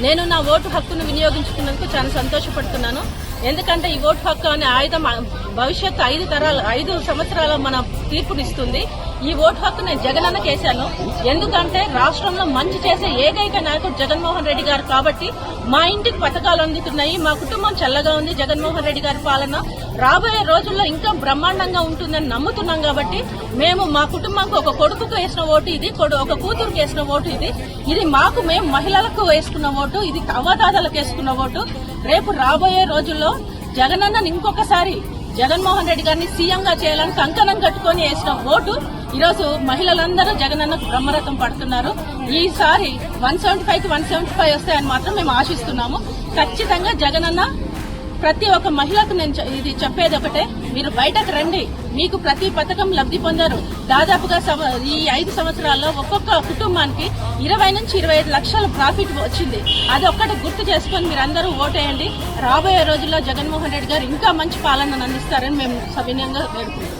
నేను నా ఓటు హక్కును వినియోగించుకున్నందుకు చాలా సంతోషపడుతున్నాను. ఎందుకంటే ఈ ఓటు హక్కు అనే ఆయుధం భవిష్యత్తు 5 సంవత్సరాల మన తీర్పునిస్తుంది. ఈ ఓటు హక్కు నేను జగనన్నకి వేశాను. ఎందుకంటే రాష్ట్రంలో మంచి చేసే ఏకైక నాయకుడు జగన్మోహన్ రెడ్డి గారు కాబట్టి మా ఇంటికి పథకాలు అందుతున్నాయి. మా కుటుంబం చల్లగా ఉంది. జగన్మోహన్ రెడ్డి గారి పాలన రాబోయే రోజుల్లో ఇంకా బ్రహ్మాండంగా ఉంటుందని నమ్ముతున్నాం. కాబట్టి మేము మా కుటుంబానికి ఒక కొడుకుకు వేసిన ఓటు ఇది, ఒక కూతురుకి వేసిన ఓటు ఇది. ఇది మేము మహిళలకు వేసుకున్న ఓటు, ఇది అవ్వదాతలకు వేసుకున్న ఓటు. రేపు రాబోయే రోజుల్లో జగనన్నని ఇంకొకసారి జగన్మోహన్ రెడ్డి గారిని సీఎంగా చేయాలని కంకణం కట్టుకుని వేసిన ఓటు ఈరోజు మహిళలందరూ జగనన్నకు బ్రహ్మరథం పడుతున్నారు. ఈసారి 175కి 175 వస్తాయని మాత్రం మేము ఆశిస్తున్నాము. ఖచ్చితంగా జగనన్న ప్రతి ఒక్క మహిళకు నేను ఇది చెప్పేది ఒకటే, మీరు బయటకు రండి. మీకు ప్రతి పథకం లబ్ధి పొందారు. దాదాపుగా ఈ 5 సంవత్సరాల్లో ఒక్కొక్క కుటుంబానికి 20 నుంచి 25 లక్షల ప్రాఫిట్ వచ్చింది. అది ఒక్కటి గుర్తు చేసుకుని మీరందరూ ఓటేయండి. రాబోయే రోజుల్లో జగన్మోహన్ రెడ్డి గారు ఇంకా మంచి పాలనను అందిస్తారని మేము సవినయంగా వేడుకుంటున్నాం.